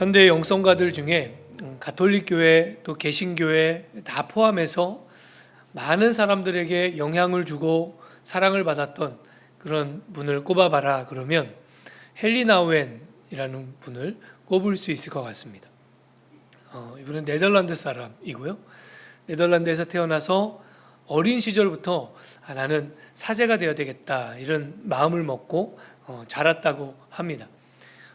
현대 영성가들 중에 가톨릭 교회 또 개신교회 다 포함해서 많은 사람들에게 영향을 주고 사랑을 받았던 그런 분을 꼽아봐라 그러면 헨리 나우엔이라는 분을 꼽을 수 있을 것 같습니다. 이분은 네덜란드 사람이고요. 네덜란드에서 태어나서 어린 시절부터 나는 사제가 되어야 되겠다 이런 마음을 먹고 자랐다고 합니다.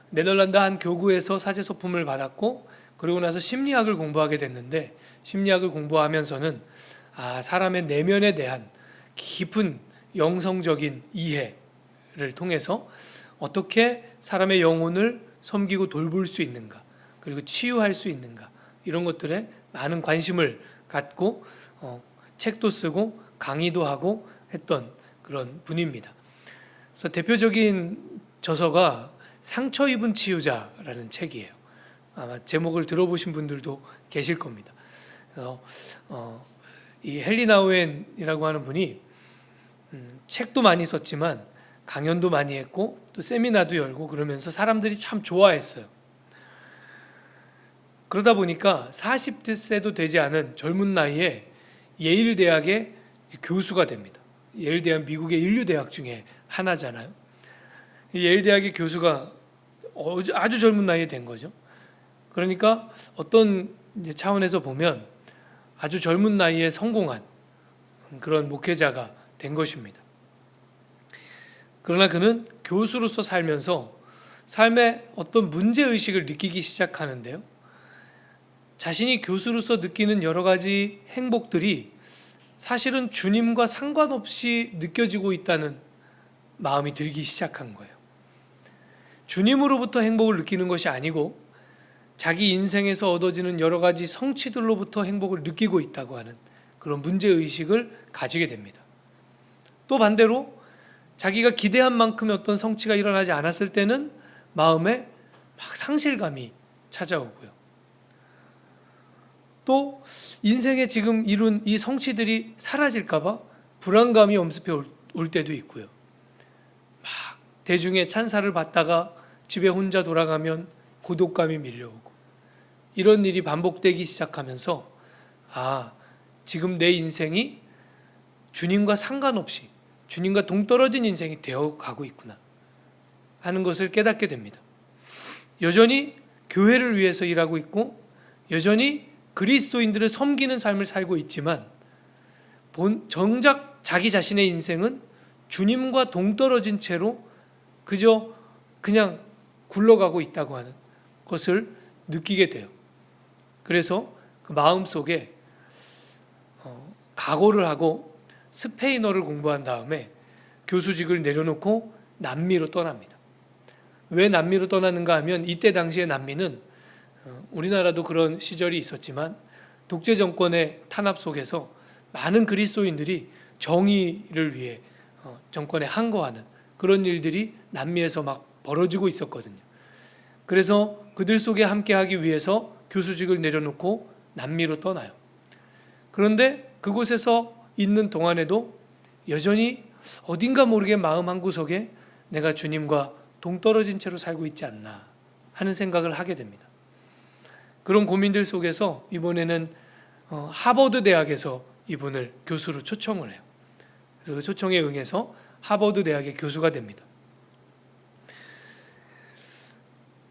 네덜란드 한 교구에서 사제 소품을 받았고 그리고 나서 심리학을 공부하게 됐는데 심리학을 공부하면서는 사람의 내면에 대한 깊은 영성적인 이해를 통해서 어떻게 사람의 영혼을 섬기고 돌볼 수 있는가 그리고 치유할 수 있는가 이런 것들에 많은 관심을 갖고 책도 쓰고 강의도 하고 했던 그런 분입니다. 그래서 대표적인 저서가 상처 입은 치유자라는 책이에요. 아마 제목을 들어보신 분들도 계실 겁니다. 그래서 이 헨리 나우엔이라고 하는 분이 책도 많이 썼지만 강연도 많이 했고 또 세미나도 열고 그러면서 사람들이 참 좋아했어요. 그러다 보니까 40세도 되지 않은 젊은 나이에 예일 대학의 교수가 됩니다. 예일 대학 미국의 인류대학 중에 하나잖아요. 예일 대학의 교수가 아주 젊은 나이에 된 거죠. 그러니까 어떤 차원에서 보면 아주 젊은 나이에 성공한 그런 목회자가 된 것입니다. 그러나 그는 교수로서 살면서 삶의 어떤 문제의식을 느끼기 시작하는데요. 자신이 교수로서 느끼는 여러 가지 행복들이 사실은 주님과 상관없이 느껴지고 있다는 마음이 들기 시작한 거예요. 주님으로부터 행복을 느끼는 것이 아니고 자기 인생에서 얻어지는 여러 가지 성취들로부터 행복을 느끼고 있다고 하는 그런 문제의식을 가지게 됩니다. 또 반대로 자기가 기대한 만큼의 어떤 성취가 일어나지 않았을 때는 마음에 막 상실감이 찾아오고요. 또 인생에 지금 이룬 이 성취들이 사라질까 봐 불안감이 엄습해 올 때도 있고요. 막 대중의 찬사를 받다가 집에 혼자 돌아가면 고독감이 밀려오고 이런 일이 반복되기 시작하면서 지금 내 인생이 주님과 상관없이 주님과 동떨어진 인생이 되어가고 있구나 하는 것을 깨닫게 됩니다. 여전히 교회를 위해서 일하고 있고 여전히 그리스도인들을 섬기는 삶을 살고 있지만 정작 자기 자신의 인생은 주님과 동떨어진 채로 그냥 굴러가고 있다고 하는 것을 느끼게 돼요. 그래서 그 마음속에 각오를 하고 스페인어를 공부한 다음에 교수직을 내려놓고 남미로 떠납니다. 왜 남미로 떠나는가 하면 이때 당시에 남미는 우리나라도 그런 시절이 있었지만 독재 정권의 탄압 속에서 많은 그리스도인들이 정의를 위해 정권에 항거하는 그런 일들이 남미에서 막 벌어지고 있었거든요. 그래서 그들 속에 함께하기 위해서 교수직을 내려놓고 남미로 떠나요. 그런데 그곳에서 있는 동안에도 여전히 어딘가 모르게 마음 한구석에 내가 주님과 동떨어진 채로 살고 있지 않나 하는 생각을 하게 됩니다. 그런 고민들 속에서 이번에는 하버드 대학에서 이분을 교수로 초청을 해요. 그래서 그 초청에 응해서 하버드 대학의 교수가 됩니다.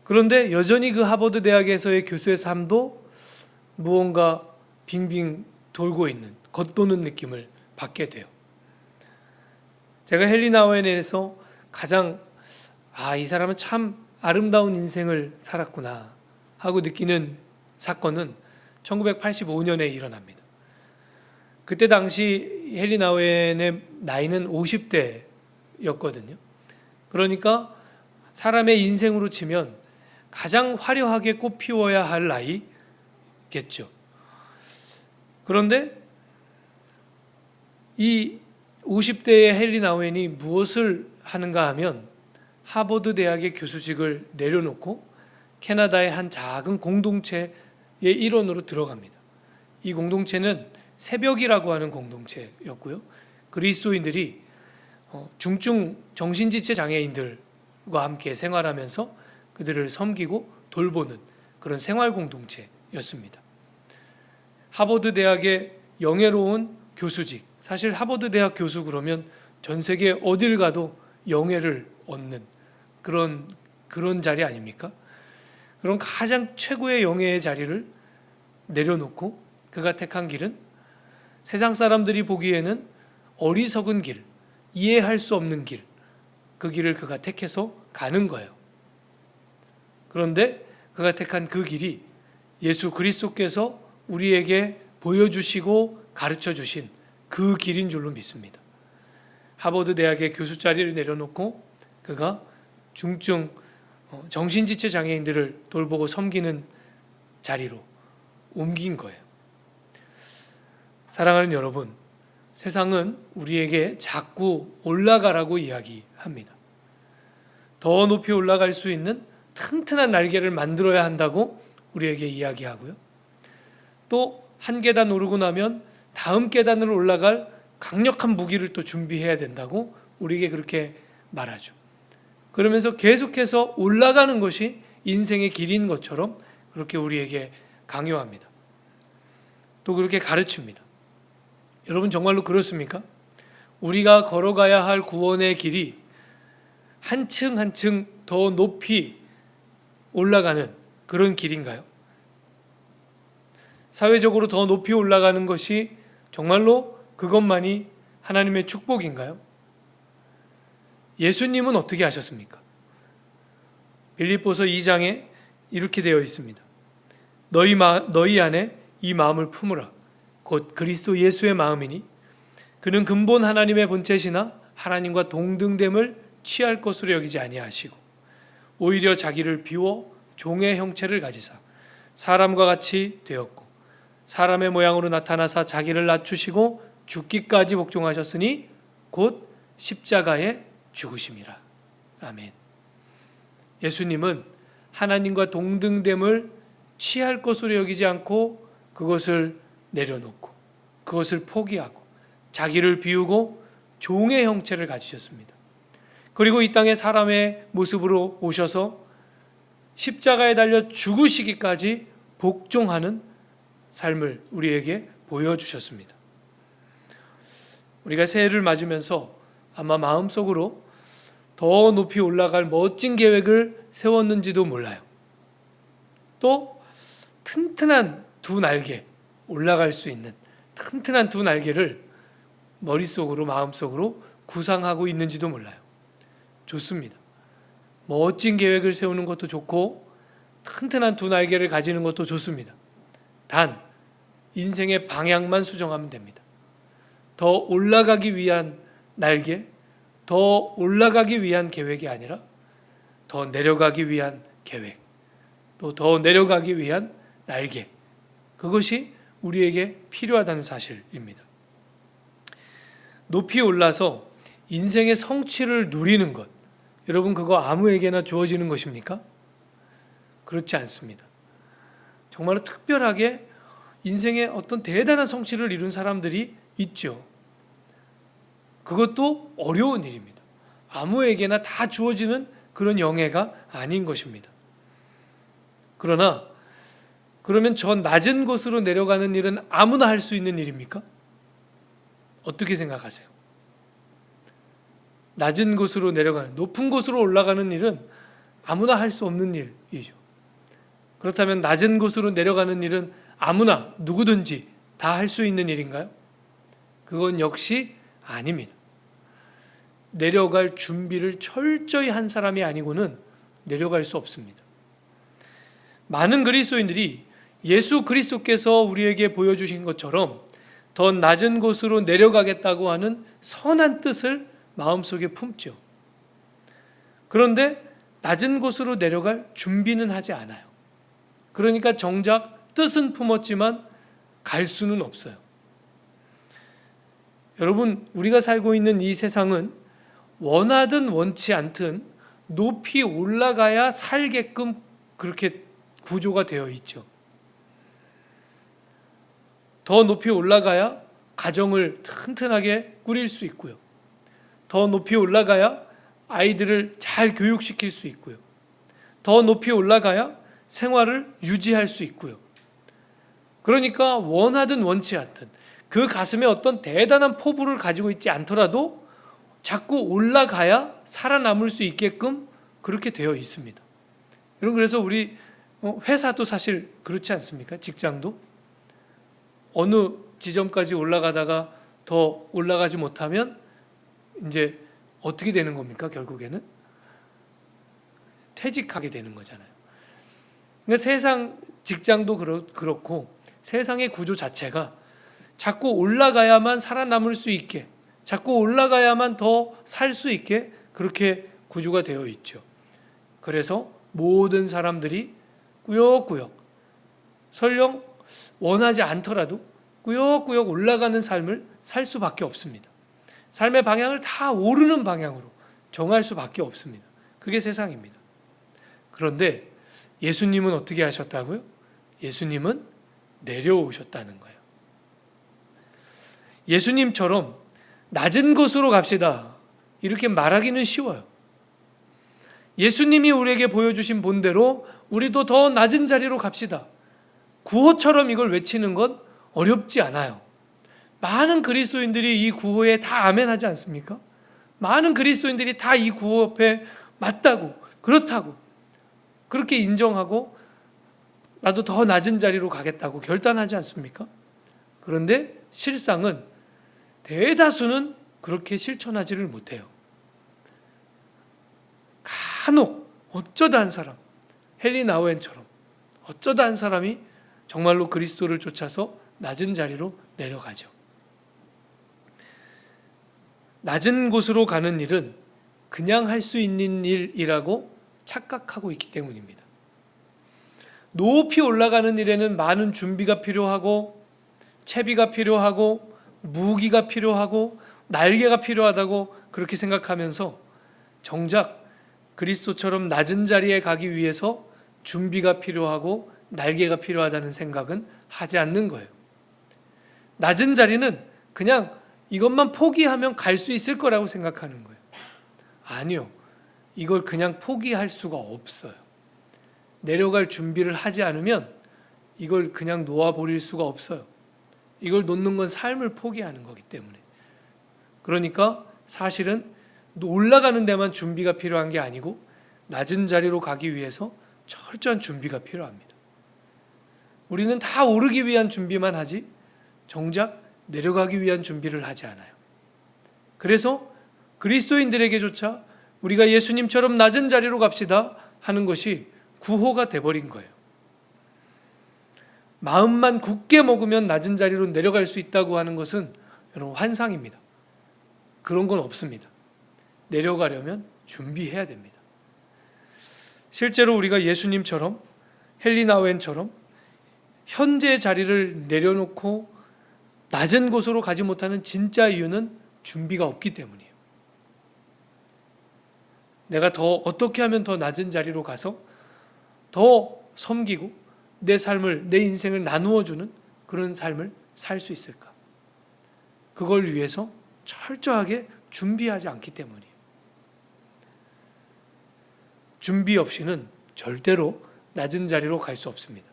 그런데 여전히 그 하버드 대학에서의 교수의 삶도 무언가 빙빙 돌고 있는 겉도는 느낌을 받게 돼요. 제가 헨리 나우엔에서 가장 이 사람은 참 아름다운 인생을 살았구나 하고 느끼는 사건은 1985년에 일어납니다. 그때 당시 헨리 나우엔의 나이는 50대였거든요. 그러니까 사람의 인생으로 치면 가장 화려하게 꽃 피워야 할 나이겠죠. 그런데 이 50대의 헨리 나우엔이 무엇을 하는가 하면 하버드 대학의 교수직을 내려놓고 캐나다의 한 작은 공동체의 일원으로 들어갑니다. 이 공동체는 새벽이라고 하는 공동체였고요. 그리스도인들이 중증 정신지체 장애인들과 함께 생활하면서 그들을 섬기고 돌보는 그런 생활 공동체였습니다. 하버드 대학의 영예로운 교수직, 사실 하버드 대학 교수 그러면 전 세계 어딜 가도 영예를 얻는 그런 자리 아닙니까? 그런 가장 최고의 영예의 자리를 내려놓고 그가 택한 길은 세상 사람들이 보기에는 어리석은 길, 이해할 수 없는 길, 그 길을 그가 택해서 가는 거예요. 그런데 그가 택한 그 길이 예수 그리스도께서 우리에게 보여주시고 가르쳐 주신 그 길인 줄로 믿습니다. 하버드 대학의 교수 자리를 내려놓고 그가 중증 정신지체 장애인들을 돌보고 섬기는 자리로 옮긴 거예요. 사랑하는 여러분, 세상은 우리에게 자꾸 올라가라고 이야기합니다. 더 높이 올라갈 수 있는 튼튼한 날개를 만들어야 한다고 우리에게 이야기하고요. 또 한 계단 오르고 나면 다음 계단으로 올라갈 강력한 무기를 또 준비해야 된다고 우리에게 그렇게 말하죠. 그러면서 계속해서 올라가는 것이 인생의 길인 것처럼 그렇게 우리에게 강요합니다. 또 그렇게 가르칩니다. 여러분 정말로 그렇습니까? 우리가 걸어가야 할 구원의 길이 한층 한층 더 높이 올라가는 그런 길인가요? 사회적으로 더 높이 올라가는 것이 정말로 그것만이 하나님의 축복인가요? 예수님은 어떻게 하셨습니까? 빌립보서 2장에 이렇게 되어 있습니다. 너희 안에 이 마음을 품으라. 곧 그리스도 예수의 마음이니 그는 근본 하나님의 본체시나 하나님과 동등됨을 취할 것으로 여기지 아니하시고 오히려 자기를 비워 종의 형체를 가지사 사람과 같이 되었고 사람의 모양으로 나타나사 자기를 낮추시고 죽기까지 복종하셨으니 곧 십자가에 죽으심이라. 아멘. 예수님은 하나님과 동등됨을 취할 것으로 여기지 않고 그것을 내려놓고 그것을 포기하고 자기를 비우고 종의 형체를 가지셨습니다. 그리고 이 땅에 사람의 모습으로 오셔서 십자가에 달려 죽으시기까지 복종하는 삶을 우리에게 보여주셨습니다. 우리가 새해를 맞으면서 아마 마음속으로 더 높이 올라갈 멋진 계획을 세웠는지도 몰라요. 또 튼튼한 두 날개, 올라갈 수 있는 튼튼한 두 날개를 머릿속으로 마음속으로 구상하고 있는지도 몰라요. 좋습니다. 멋진 계획을 세우는 것도 좋고 튼튼한 두 날개를 가지는 것도 좋습니다. 단 인생의 방향만 수정하면 됩니다. 더 올라가기 위한 날개, 더 올라가기 위한 계획이 아니라 더 내려가기 위한 계획, 또 더 내려가기 위한 날개, 그것이 우리에게 필요하다는 사실입니다. 높이 올라서 인생의 성취를 누리는 것, 여러분 그거 아무에게나 주어지는 것입니까? 그렇지 않습니다. 정말로 특별하게 인생의 어떤 대단한 성취를 이룬 사람들이 있죠. 그것도 어려운 일입니다. 아무에게나 다 주어지는 그런 영예가 아닌 것입니다. 그러면 저 낮은 곳으로 내려가는 일은 아무나 할 수 있는 일입니까? 어떻게 생각하세요? 낮은 곳으로 내려가는, 높은 곳으로 올라가는 일은 아무나 할 수 없는 일이죠. 그렇다면 낮은 곳으로 내려가는 일은 아무나 누구든지 다 할 수 있는 일인가요? 그건 역시 아닙니다. 내려갈 준비를 철저히 한 사람이 아니고는 내려갈 수 없습니다. 많은 그리스도인들이 예수 그리스도께서 우리에게 보여주신 것처럼 더 낮은 곳으로 내려가겠다고 하는 선한 뜻을 마음속에 품죠. 그런데 낮은 곳으로 내려갈 준비는 하지 않아요. 그러니까 정작 뜻은 품었지만 갈 수는 없어요. 여러분, 우리가 살고 있는 이 세상은 원하든 원치 않든 높이 올라가야 살게끔 그렇게 구조가 되어 있죠. 더 높이 올라가야 가정을 튼튼하게 꾸릴 수 있고요. 더 높이 올라가야 아이들을 잘 교육시킬 수 있고요. 더 높이 올라가야 생활을 유지할 수 있고요. 그러니까 원하든 원치 않든 그 가슴에 어떤 대단한 포부를 가지고 있지 않더라도 자꾸 올라가야 살아남을 수 있게끔 그렇게 되어 있습니다. 여러분, 그래서 우리 회사도 사실 그렇지 않습니까? 직장도 어느 지점까지 올라가다가 더 올라가지 못하면 이제 어떻게 되는 겁니까? 결국에는 퇴직하게 되는 거잖아요. 그러니까 세상 직장도 그렇고 세상의 구조 자체가 자꾸 올라가야만 살아남을 수 있게, 자꾸 올라가야만 더 살 수 있게 그렇게 구조가 되어 있죠. 그래서 모든 사람들이 꾸역꾸역 설령 원하지 않더라도 꾸역꾸역 올라가는 삶을 살 수밖에 없습니다. 삶의 방향을 다 오르는 방향으로 정할 수밖에 없습니다. 그게 세상입니다. 그런데 예수님은 어떻게 하셨다고요? 예수님은 내려오셨다는 거예요. 예수님처럼 낮은 곳으로 갑시다, 이렇게 말하기는 쉬워요. 예수님이 우리에게 보여주신 본대로 우리도 더 낮은 자리로 갑시다, 구호처럼 이걸 외치는 건 어렵지 않아요. 많은 그리스도인들이 이 구호에 다 아멘하지 않습니까? 많은 그리스도인들이 다 이 구호 옆에 맞다고, 그렇다고 그렇게 인정하고 나도 더 낮은 자리로 가겠다고 결단하지 않습니까? 그런데 실상은 대다수는 그렇게 실천하지를 못해요. 간혹 어쩌다 한 사람, 헨리 나우엔처럼 어쩌다 한 사람이 정말로 그리스도를 쫓아서 낮은 자리로 내려가죠. 낮은 곳으로 가는 일은 그냥 할 수 있는 일이라고 착각하고 있기 때문입니다. 높이 올라가는 일에는 많은 준비가 필요하고 채비가 필요하고 무기가 필요하고 날개가 필요하다고 그렇게 생각하면서 정작 그리스도처럼 낮은 자리에 가기 위해서 준비가 필요하고 날개가 필요하다는 생각은 하지 않는 거예요. 낮은 자리는 그냥 이것만 포기하면 갈 수 있을 거라고 생각하는 거예요. 아니요. 이걸 그냥 포기할 수가 없어요. 내려갈 준비를 하지 않으면 이걸 그냥 놓아버릴 수가 없어요. 이걸 놓는 건 삶을 포기하는 거기 때문에. 그러니까 사실은 올라가는 데만 준비가 필요한 게 아니고 낮은 자리로 가기 위해서 철저한 준비가 필요합니다. 우리는 다 오르기 위한 준비만 하지 정작 내려가기 위한 준비를 하지 않아요. 그래서 그리스도인들에게조차 우리가 예수님처럼 낮은 자리로 갑시다 하는 것이 구호가 돼버린 거예요. 마음만 굳게 먹으면 낮은 자리로 내려갈 수 있다고 하는 것은 여러분 환상입니다. 그런 건 없습니다. 내려가려면 준비해야 됩니다. 실제로 우리가 예수님처럼 헨리 나우엔처럼 현재 자리를 내려놓고 낮은 곳으로 가지 못하는 진짜 이유는 준비가 없기 때문이에요. 내가 더 어떻게 하면 더 낮은 자리로 가서 더 섬기고 내 삶을, 내 인생을 나누어 주는 그런 삶을 살 수 있을까? 그걸 위해서 철저하게 준비하지 않기 때문이에요. 준비 없이는 절대로 낮은 자리로 갈 수 없습니다.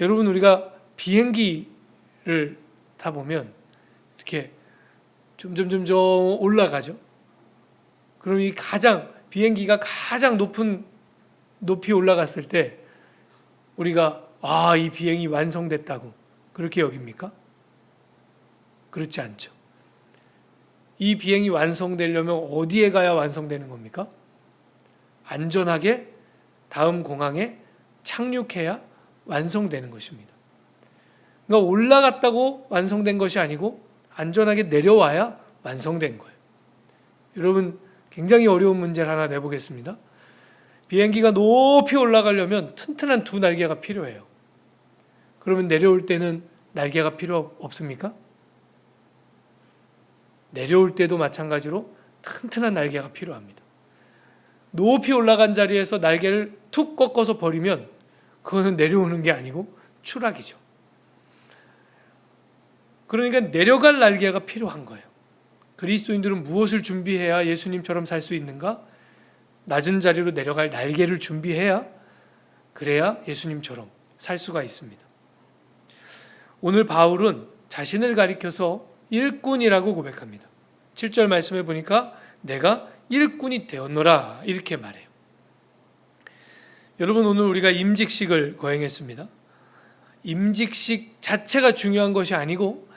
여러분, 우리가 비행기를 타보면 이렇게 점점 올라가죠. 그럼 비행기가 가장 높은 높이 올라갔을 때 우리가 이 비행이 완성됐다고 그렇게 여깁니까? 그렇지 않죠. 이 비행이 완성되려면 어디에 가야 완성되는 겁니까? 안전하게 다음 공항에 착륙해야 완성되는 것입니다. 그러니까 올라갔다고 완성된 것이 아니고 안전하게 내려와야 완성된 거예요. 여러분, 굉장히 어려운 문제를 하나 내보겠습니다. 비행기가 높이 올라가려면 튼튼한 두 날개가 필요해요. 그러면 내려올 때는 날개가 필요 없습니까? 내려올 때도 마찬가지로 튼튼한 날개가 필요합니다. 높이 올라간 자리에서 날개를 툭 꺾어서 버리면 그거는 내려오는 게 아니고 추락이죠. 그러니까 내려갈 날개가 필요한 거예요. 그리스도인들은 무엇을 준비해야 예수님처럼 살 수 있는가? 낮은 자리로 내려갈 날개를 준비해야, 그래야 예수님처럼 살 수가 있습니다. 오늘 바울은 자신을 가리켜서 일꾼이라고 고백합니다. 7절 말씀에 보니까 내가 일꾼이 되었노라 이렇게 말해요. 여러분, 오늘 우리가 임직식을 거행했습니다. 임직식 자체가 중요한 것이 아니고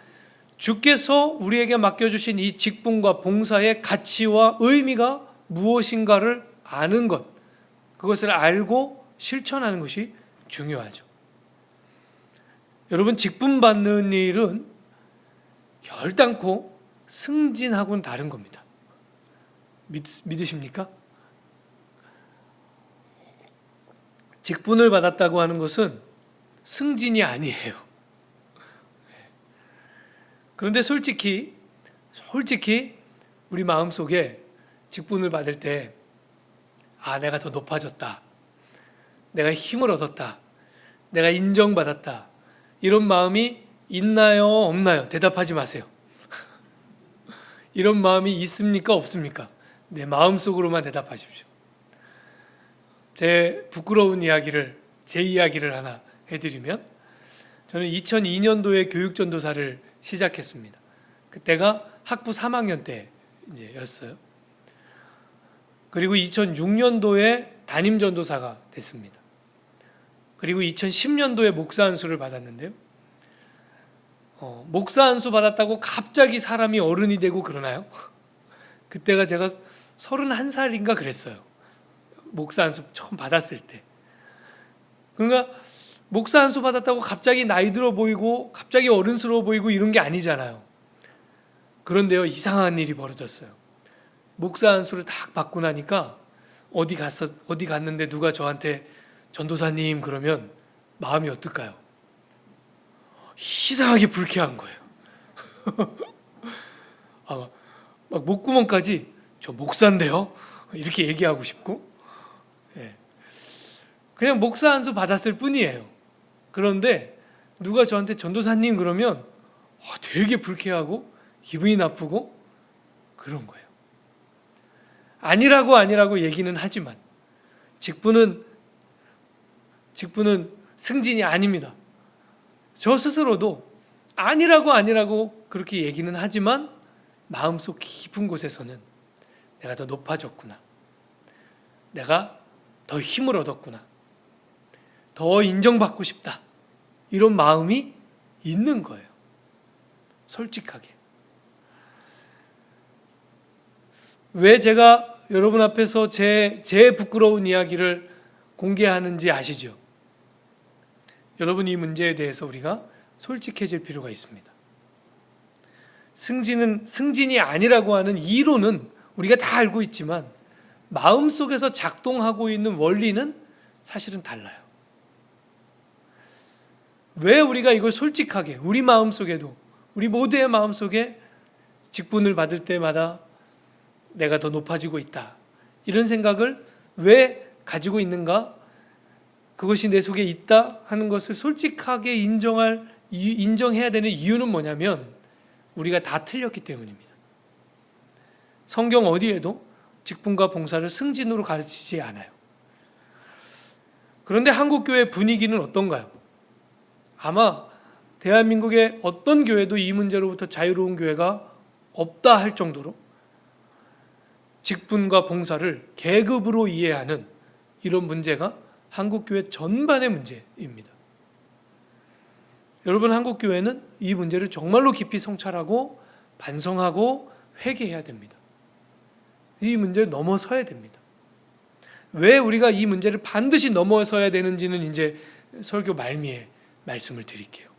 주께서 우리에게 맡겨주신 이 직분과 봉사의 가치와 의미가 무엇인가를 아는 것, 그것을 알고 실천하는 것이 중요하죠. 여러분, 직분 받는 일은 결단코 승진하고는 다른 겁니다. 믿으십니까? 직분을 받았다고 하는 것은 승진이 아니에요. 그런데 솔직히 우리 마음속에 직분을 받을 때 내가 더 높아졌다, 내가 힘을 얻었다, 내가 인정받았다, 이런 마음이 있나요? 없나요? 대답하지 마세요. 이런 마음이 있습니까? 없습니까? 내 마음속으로만 대답하십시오. 제 부끄러운 이야기를, 제 이야기를 하나 해드리면, 저는 2002년도에 교육전도사를 시작했습니다. 그때가 학부 3학년 때였어요. 그리고 2006년도에 담임전도사가 됐습니다. 그리고 2010년도에 목사 안수를 받았는데요. 목사 안수 받았다고 갑자기 사람이 어른이 되고 그러나요? 그때가 제가 31살인가 그랬어요. 목사 안수 처음 받았을 때. 그러니까 목사 안수 받았다고 갑자기 나이 들어 보이고 갑자기 어른스러워 보이고 이런 게 아니잖아요. 그런데요, 이상한 일이 벌어졌어요. 목사 안수를 딱 받고 나니까 어디 갔는데 누가 저한테 전도사님 그러면 마음이 어떨까요? 이상하게 불쾌한 거예요. 막 목구멍까지 저 목사인데요? 이렇게 얘기하고 싶고, 그냥 목사 안수 받았을 뿐이에요. 그런데 누가 저한테 전도사님 그러면 되게 불쾌하고 기분이 나쁘고 그런 거예요. 아니라고 얘기는 하지만 직분은 승진이 아닙니다. 저 스스로도 아니라고 그렇게 얘기는 하지만 마음속 깊은 곳에서는 내가 더 높아졌구나, 내가 더 힘을 얻었구나, 더 인정받고 싶다, 이런 마음이 있는 거예요. 솔직하게. 왜 제가 여러분 앞에서 제 부끄러운 이야기를 공개하는지 아시죠? 여러분, 이 문제에 대해서 우리가 솔직해질 필요가 있습니다. 승진이 아니라고 하는 이론은 우리가 다 알고 있지만 마음속에서 작동하고 있는 원리는 사실은 달라요. 왜 우리가 이걸 솔직하게, 우리 마음속에도, 우리 모두의 마음속에 직분을 받을 때마다 내가 더 높아지고 있다, 이런 생각을 왜 가지고 있는가? 그것이 내 속에 있다 하는 것을 솔직하게 인정해야 되는 이유는 뭐냐면 우리가 다 틀렸기 때문입니다. 성경 어디에도 직분과 봉사를 승진으로 가르치지 않아요. 그런데 한국교회 분위기는 어떤가요? 아마 대한민국의 어떤 교회도 이 문제로부터 자유로운 교회가 없다 할 정도로 직분과 봉사를 계급으로 이해하는 이런 문제가 한국교회 전반의 문제입니다. 여러분, 한국교회는 이 문제를 정말로 깊이 성찰하고 반성하고 회개해야 됩니다. 이 문제를 넘어서야 됩니다. 왜 우리가 이 문제를 반드시 넘어서야 되는지는 이제 설교 말미에 말씀을 드릴게요.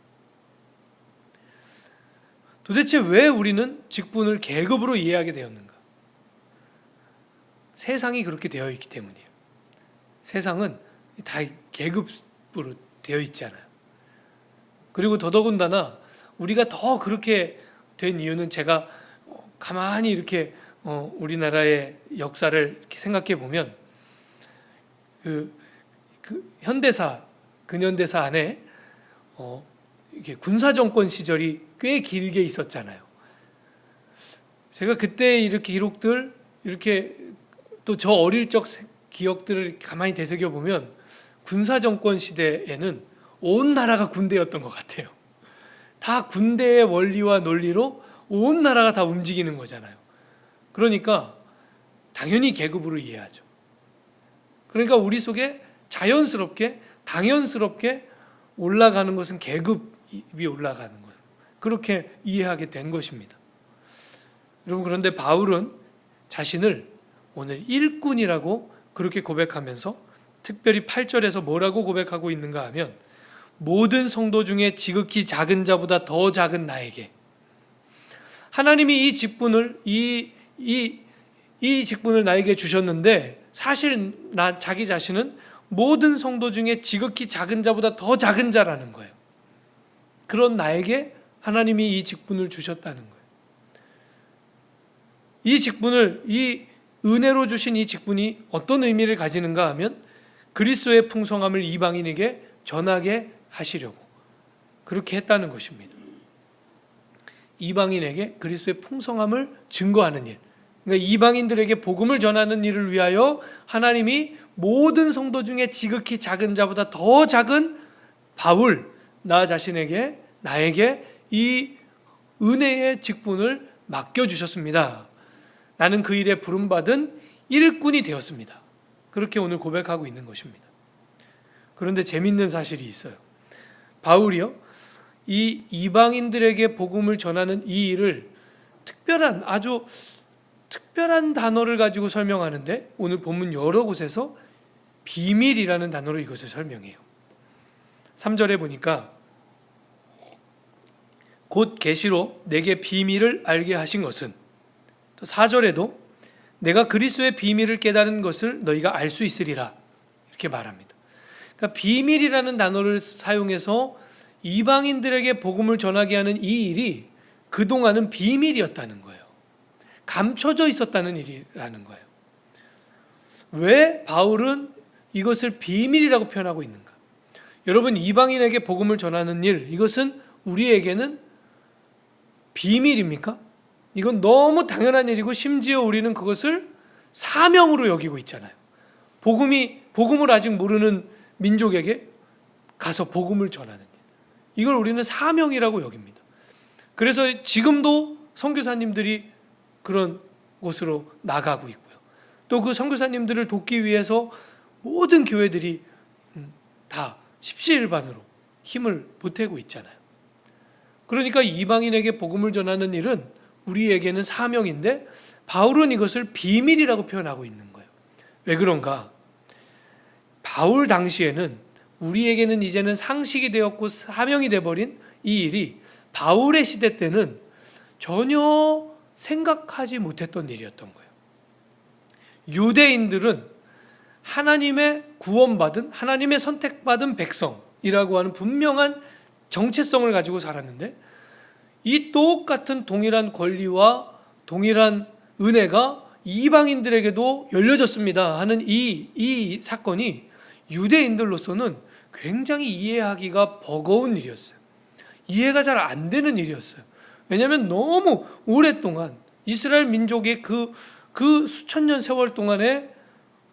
도대체 왜 우리는 직분을 계급으로 이해하게 되었는가? 세상이 그렇게 되어 있기 때문이에요. 세상은 다 계급으로 되어 있잖아요. 그리고 더더군다나 우리가 더 그렇게 된 이유는, 제가 가만히 이렇게 우리나라의 역사를 이렇게 생각해 보면 그 현대사, 근현대사 안에 이게 군사 정권 시절이 꽤 길게 있었잖아요. 제가 그때 이렇게 기록들 이렇게 또 저 어릴 적 기억들을 가만히 되새겨 보면 군사 정권 시대에는 온 나라가 군대였던 것 같아요. 다 군대의 원리와 논리로 온 나라가 다 움직이는 거잖아요. 그러니까 당연히 계급으로 이해하죠. 그러니까 우리 속에 자연스럽게 당연스럽게 올라가는 것은 계급이 올라가는 거예요. 그렇게 이해하게 된 것입니다. 여러분, 그런데 바울은 자신을 오늘 일꾼이라고 그렇게 고백하면서 특별히 8절에서 뭐라고 고백하고 있는가 하면 모든 성도 중에 지극히 작은 자보다 더 작은 나에게, 하나님이 이 직분을 나에게 주셨는데 사실 자기 자신은 모든 성도 중에 지극히 작은 자보다 더 작은 자라는 거예요. 그런 나에게 하나님이 이 직분을 주셨다는 거예요. 이 은혜로 주신 이 직분이 어떤 의미를 가지는가 하면 그리스도의 풍성함을 이방인에게 전하게 하시려고 그렇게 했다는 것입니다. 이방인에게 그리스도의 풍성함을 증거하는 일, 그러니까 이방인들에게 복음을 전하는 일을 위하여 하나님이 모든 성도 중에 지극히 작은 자보다 더 작은 바울, 나 자신에게, 나에게 이 은혜의 직분을 맡겨주셨습니다. 나는 그 일에 부름받은 일꾼이 되었습니다. 그렇게 오늘 고백하고 있는 것입니다. 그런데 재밌는 사실이 있어요. 바울이요, 이 이방인들에게 복음을 전하는 이 일을 아주 특별한 단어를 가지고 설명하는데 오늘 본문 여러 곳에서 비밀이라는 단어로 이것을 설명해요. 3절에 보니까 곧 계시로 내게 비밀을 알게 하신 것은, 또 4절에도 내가 그리스도의 비밀을 깨달은 것을 너희가 알 수 있으리라 이렇게 말합니다. 그러니까 비밀이라는 단어를 사용해서 이방인들에게 복음을 전하게 하는 이 일이 그동안은 비밀이었다는 거예요. 감춰져 있었다는 일이라는 거예요. 왜 바울은 이것을 비밀이라고 표현하고 있는가? 여러분, 이방인에게 복음을 전하는 일, 이것은 우리에게는 비밀입니까? 이건 너무 당연한 일이고 심지어 우리는 그것을 사명으로 여기고 있잖아요. 복음을 아직 모르는 민족에게 가서 복음을 전하는 일, 이걸 우리는 사명이라고 여깁니다. 그래서 지금도 선교사님들이 그런 곳으로 나가고 있고요. 또 그 선교사님들을 돕기 위해서 모든 교회들이 다 십시일반으로 힘을 보태고 있잖아요. 그러니까 이방인에게 복음을 전하는 일은 우리에게는 사명인데 바울은 이것을 비밀이라고 표현하고 있는 거예요. 왜 그런가? 바울 당시에는 우리에게는 이제는 상식이 되었고 사명이 되어버린 이 일이 바울의 시대 때는 전혀 생각하지 못했던 일이었던 거예요. 유대인들은 하나님의 구원받은, 하나님의 선택받은 백성이라고 하는 분명한 정체성을 가지고 살았는데 이 똑같은 동일한 권리와 동일한 은혜가 이방인들에게도 열려졌습니다 하는 이 사건이 유대인들로서는 굉장히 이해하기가 버거운 일이었어요. 이해가 잘 안 되는 일이었어요. 왜냐하면 너무 오랫동안 이스라엘 민족의 그 수천 년 세월 동안에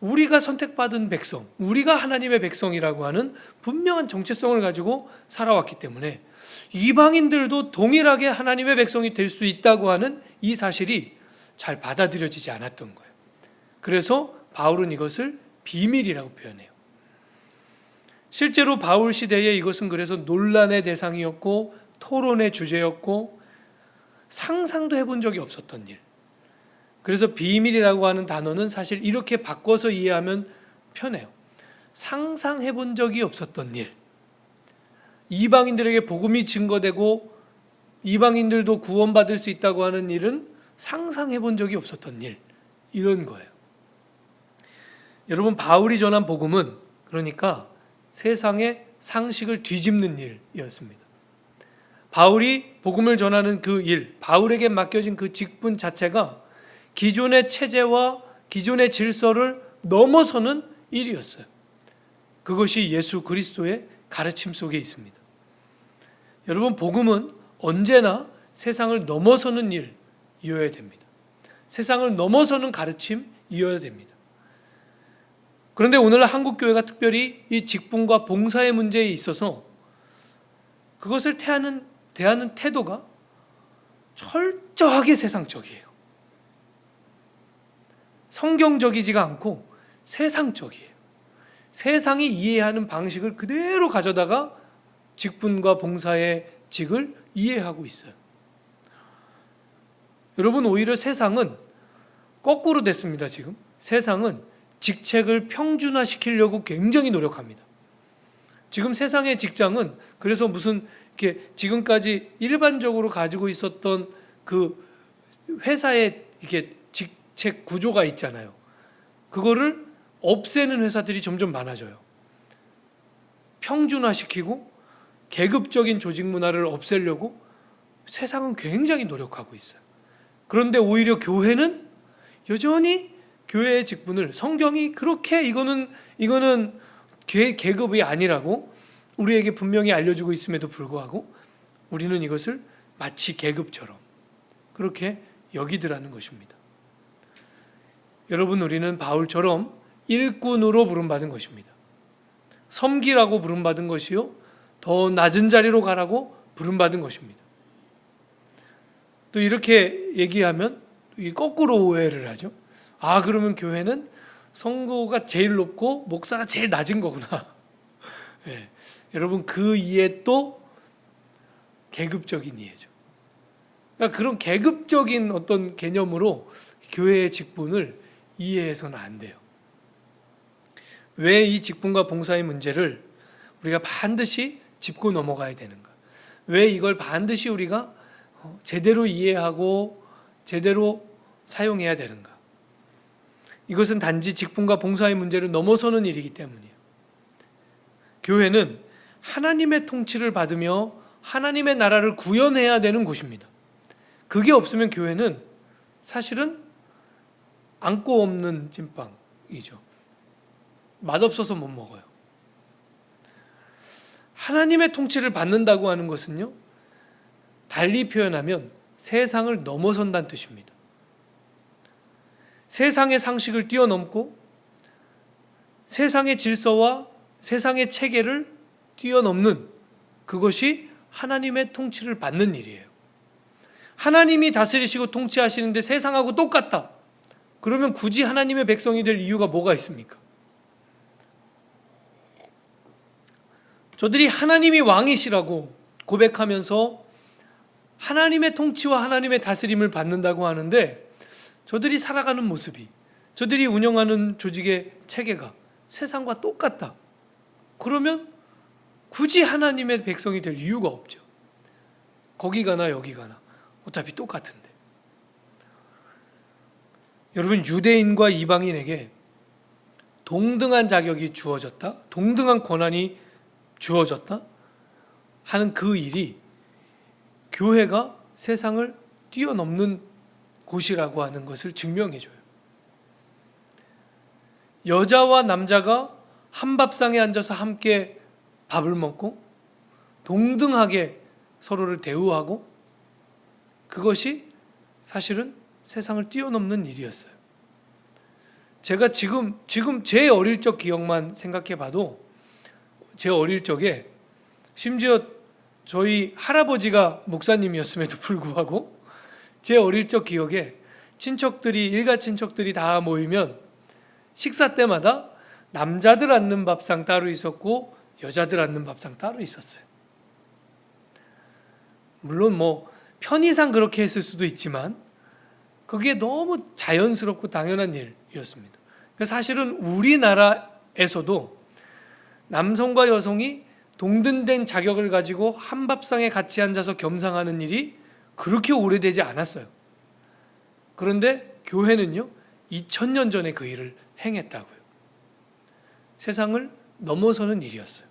우리가 선택받은 백성, 우리가 하나님의 백성이라고 하는 분명한 정체성을 가지고 살아왔기 때문에 이방인들도 동일하게 하나님의 백성이 될 수 있다고 하는 이 사실이 잘 받아들여지지 않았던 거예요. 그래서 바울은 이것을 비밀이라고 표현해요. 실제로 바울 시대에 이것은 그래서 논란의 대상이었고 토론의 주제였고 상상도 해본 적이 없었던 일. 그래서 비밀이라고 하는 단어는 사실 이렇게 바꿔서 이해하면 편해요. 상상해 본 적이 없었던 일. 이방인들에게 복음이 증거되고 이방인들도 구원받을 수 있다고 하는 일은 상상해 본 적이 없었던 일. 이런 거예요. 여러분, 바울이 전한 복음은 그러니까 세상의 상식을 뒤집는 일이었습니다. 바울이 복음을 전하는 그 일, 바울에게 맡겨진 그 직분 자체가 기존의 체제와 기존의 질서를 넘어서는 일이었어요. 그것이 예수 그리스도의 가르침 속에 있습니다. 여러분, 복음은 언제나 세상을 넘어서는 일이어야 됩니다. 세상을 넘어서는 가르침이어야 됩니다. 그런데 오늘 한국교회가 특별히 이 직분과 봉사의 문제에 있어서 그것을 대하는 태도가 철저하게 세상적이에요. 성경적이지가 않고 세상적이에요. 세상이 이해하는 방식을 그대로 가져다가 직분과 봉사의 직을 이해하고 있어요. 여러분, 오히려 세상은 거꾸로 됐습니다. 지금 세상은 직책을 평준화시키려고 굉장히 노력합니다. 지금 세상의 직장은 그래서 무슨 이렇게 지금까지 일반적으로 가지고 있었던 그 회사의 이게 직책 구조가 있잖아요. 그거를 없애는 회사들이 점점 많아져요. 평준화시키고 계급적인 조직 문화를 없애려고 세상은 굉장히 노력하고 있어요. 그런데 오히려 교회는 여전히 교회의 직분을 성경이 그렇게 이거는 계급이 아니라고 우리에게 분명히 알려주고 있음에도 불구하고 우리는 이것을 마치 계급처럼 그렇게 여기더라는 것입니다. 여러분, 우리는 바울처럼 일꾼으로 부름받은 것입니다. 섬기라고 부름받은 것이요, 더 낮은 자리로 가라고 부름받은 것입니다. 또 이렇게 얘기하면 거꾸로 오해를 하죠. 그러면 교회는 성도가 제일 높고 목사가 제일 낮은 거구나. 네. 여러분, 그 이해 또 계급적인 이해죠. 그러니까 그런 계급적인 어떤 개념으로 교회의 직분을 이해해서는 안 돼요. 왜 이 직분과 봉사의 문제를 우리가 반드시 짚고 넘어가야 되는가? 왜 이걸 반드시 우리가 제대로 이해하고 제대로 사용해야 되는가? 이것은 단지 직분과 봉사의 문제를 넘어서는 일이기 때문이에요. 교회는 하나님의 통치를 받으며 하나님의 나라를 구현해야 되는 곳입니다. 그게 없으면 교회는 사실은 안고 없는 찐빵이죠. 맛없어서 못 먹어요. 하나님의 통치를 받는다고 하는 것은요, 달리 표현하면 세상을 넘어선다는 뜻입니다. 세상의 상식을 뛰어넘고 세상의 질서와 세상의 체계를 뛰어넘는 그것이 하나님의 통치를 받는 일이에요. 하나님이 다스리시고 통치하시는데 세상하고 똑같다. 그러면 굳이 하나님의 백성이 될 이유가 뭐가 있습니까? 저들이 하나님이 왕이시라고 고백하면서 하나님의 통치와 하나님의 다스림을 받는다고 하는데 저들이 살아가는 모습이, 저들이 운영하는 조직의 체계가 세상과 똑같다. 그러면 굳이 하나님의 백성이 될 이유가 없죠. 거기 가나 여기 가나 어차피 똑같은데. 여러분, 유대인과 이방인에게 동등한 자격이 주어졌다, 동등한 권한이 주어졌다 하는 그 일이 교회가 세상을 뛰어넘는 곳이라고 하는 것을 증명해줘요. 여자와 남자가 한 밥상에 앉아서 함께 밥을 먹고 동등하게 서로를 대우하고, 그것이 사실은 세상을 뛰어넘는 일이었어요. 제가 지금 제 어릴 적 기억만 생각해 봐도, 제 어릴 적에 심지어 저희 할아버지가 목사님이었음에도 불구하고 제 어릴 적 기억에 일가 친척들이 다 모이면 식사 때마다 남자들 앉는 밥상 따로 있었고 여자들 앉는 밥상 따로 있었어요. 물론 편의상 그렇게 했을 수도 있지만 그게 너무 자연스럽고 당연한 일이었습니다. 사실은 우리나라에서도 남성과 여성이 동등된 자격을 가지고 한 밥상에 같이 앉아서 겸상하는 일이 그렇게 오래되지 않았어요. 그런데 교회는요, 2000년 전에 그 일을 행했다고요. 세상을 넘어서는 일이었어요.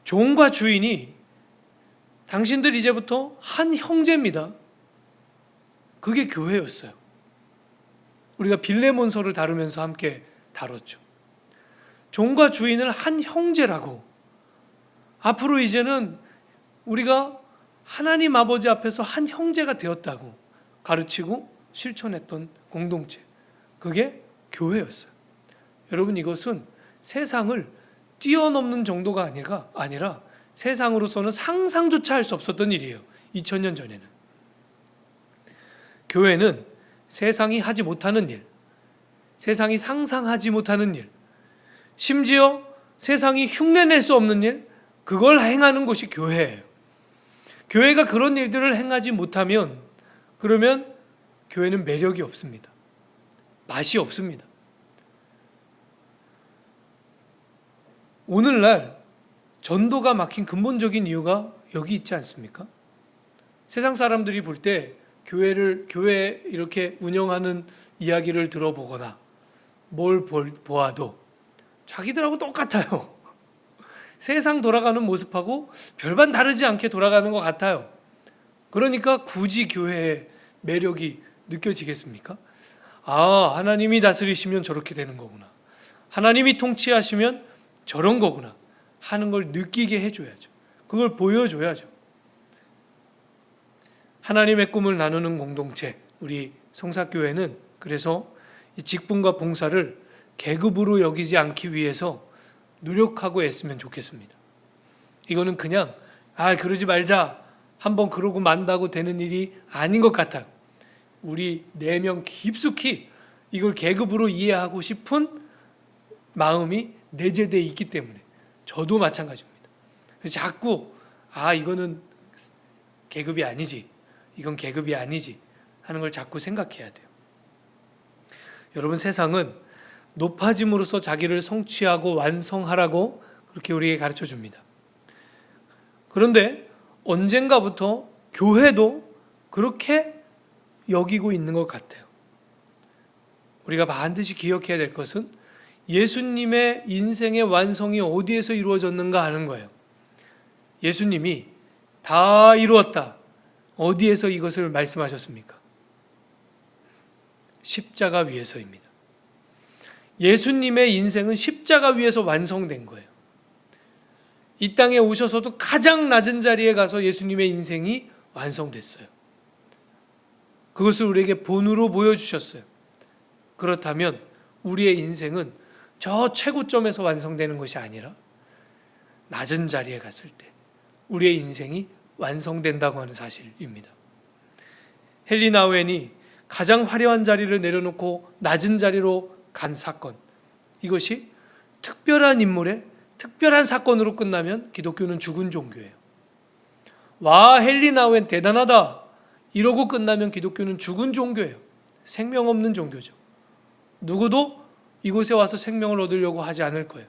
종과 주인이 당신들 이제부터 한 형제입니다. 그게 교회였어요. 우리가 빌레몬서를 다루면서 함께 다뤘죠. 종과 주인을 한 형제라고, 앞으로 이제는 우리가 하나님 아버지 앞에서 한 형제가 되었다고 가르치고 실천했던 공동체, 그게 교회였어요. 여러분, 이것은 세상을 뛰어넘는 정도가 아니라 세상으로서는 상상조차 할 수 없었던 일이에요. 2000년 전에는. 교회는 세상이 하지 못하는 일, 세상이 상상하지 못하는 일, 심지어 세상이 흉내낼 수 없는 일, 그걸 행하는 것이 교회예요. 교회가 그런 일들을 행하지 못하면 그러면 교회는 매력이 없습니다. 맛이 없습니다. 오늘날 전도가 막힌 근본적인 이유가 여기 있지 않습니까? 세상 사람들이 볼 때 교회 이렇게 운영하는 이야기를 들어보거나 뭘 보아도 자기들하고 똑같아요. 세상 돌아가는 모습하고 별반 다르지 않게 돌아가는 것 같아요. 그러니까 굳이 교회의 매력이 느껴지겠습니까? 아, 하나님이 다스리시면 저렇게 되는 거구나. 하나님이 통치하시면 저런 거구나 하는 걸 느끼게 해줘야죠. 그걸 보여줘야죠. 하나님의 꿈을 나누는 공동체, 우리 성사교회는 그래서 이 직분과 봉사를 계급으로 여기지 않기 위해서 노력하고 애쓰면 좋겠습니다. 이거는 그냥 그러지 말자 한번 그러고 만다고 되는 일이 아닌 것 같아요. 우리 내면 깊숙이 이걸 계급으로 이해하고 싶은 마음이 내재되어 있기 때문에 저도 마찬가지입니다. 그래서 자꾸 이거는 계급이 아니지, 이건 계급이 아니지 하는 걸 자꾸 생각해야 돼요. 여러분, 세상은 높아짐으로써 자기를 성취하고 완성하라고 그렇게 우리에게 가르쳐 줍니다. 그런데 언젠가부터 교회도 그렇게 여기고 있는 것 같아요. 우리가 반드시 기억해야 될 것은 예수님의 인생의 완성이 어디에서 이루어졌는가 하는 거예요. 예수님이 다 이루었다. 어디에서 이것을 말씀하셨습니까? 십자가 위에서입니다. 예수님의 인생은 십자가 위에서 완성된 거예요. 이 땅에 오셔서도 가장 낮은 자리에 가서 예수님의 인생이 완성됐어요. 그것을 우리에게 본으로 보여주셨어요. 그렇다면 우리의 인생은 저 최고점에서 완성되는 것이 아니라 낮은 자리에 갔을 때 우리의 인생이 완성된다고 하는 사실입니다. 헨리 나우엔이 가장 화려한 자리를 내려놓고 낮은 자리로 간 사건, 이것이 특별한 인물의 특별한 사건으로 끝나면 기독교는 죽은 종교예요. 와, 헨리 나우엔 대단하다 이러고 끝나면 기독교는 죽은 종교예요. 생명 없는 종교죠. 누구도 이곳에 와서 생명을 얻으려고 하지 않을 거예요.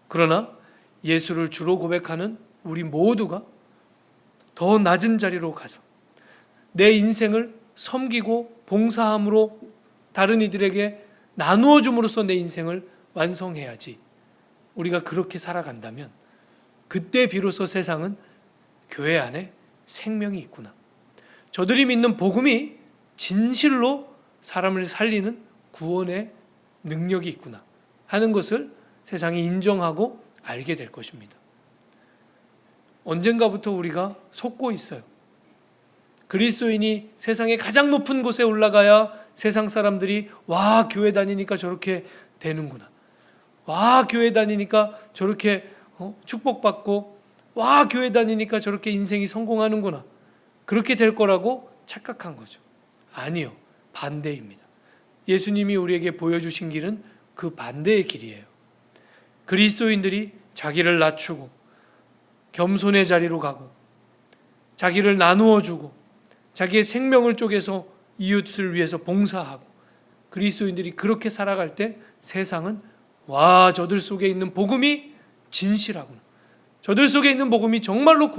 그러나 예수를 주로 고백하는 우리 모두가 더 낮은 자리로 가서 내 인생을 섬기고 봉사함으로 다른 이들에게 나누어 줌으로써 내 인생을 완성해야지. 우리가 그렇게 살아간다면 그때 비로소 세상은 교회 안에 생명이 있구나, 저들이 믿는 복음이 진실로 사람을 살리는 구원의 능력이 있구나 하는 것을 세상이 인정하고 알게 될 것입니다. 언젠가부터 우리가 속고 있어요. 그리스도인이 세상의 가장 높은 곳에 올라가야 세상 사람들이 와, 교회 다니니까 저렇게 되는구나, 와, 교회 다니니까 저렇게 축복받고, 와, 교회 다니니까 저렇게 인생이 성공하는구나, 그렇게 될 거라고 착각한 거죠. 아니요, 반대입니다. 예수님이 우리에게 보여주신 길은 그 반대의 길이에요. 그리스도인들이 자기를 낮추고 겸손의 자리로 가고 자기를 나누어 주고 자기의 생명을 쪼개서 이웃을 위해서 봉사하고, 그리스도인들이 그렇게 살아갈 때 세상은 와, 저들 속에 있는 복음이 진실하구나, 저들 속에 있는 복음이 정말로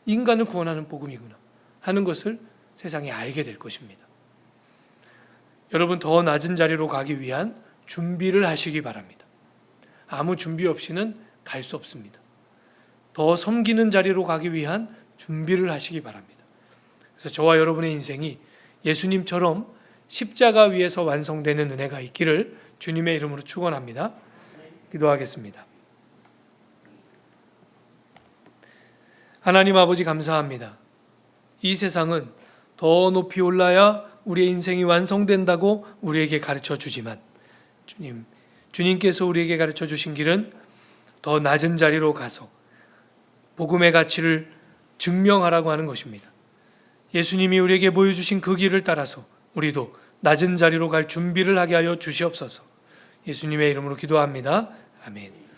인간을 구원하는 복음이구나 하는 것을 세상이 알게 될 것입니다. 여러분, 더 낮은 자리로 가기 위한 준비를 하시기 바랍니다. 아무 준비 없이는 갈 수 없습니다. 더 섬기는 자리로 가기 위한 준비를 하시기 바랍니다. 그래서 저와 여러분의 인생이 예수님처럼 십자가 위에서 완성되는 은혜가 있기를 주님의 이름으로 축원합니다. 기도하겠습니다. 하나님 아버지, 감사합니다. 이 세상은 더 높이 올라야 우리의 인생이 완성된다고 우리에게 가르쳐 주지만 주님께서 우리에게 가르쳐 주신 길은 더 낮은 자리로 가서 복음의 가치를 증명하라고 하는 것입니다. 예수님이 우리에게 보여주신 그 길을 따라서 우리도 낮은 자리로 갈 준비를 하게 하여 주시옵소서. 예수님의 이름으로 기도합니다. 아멘.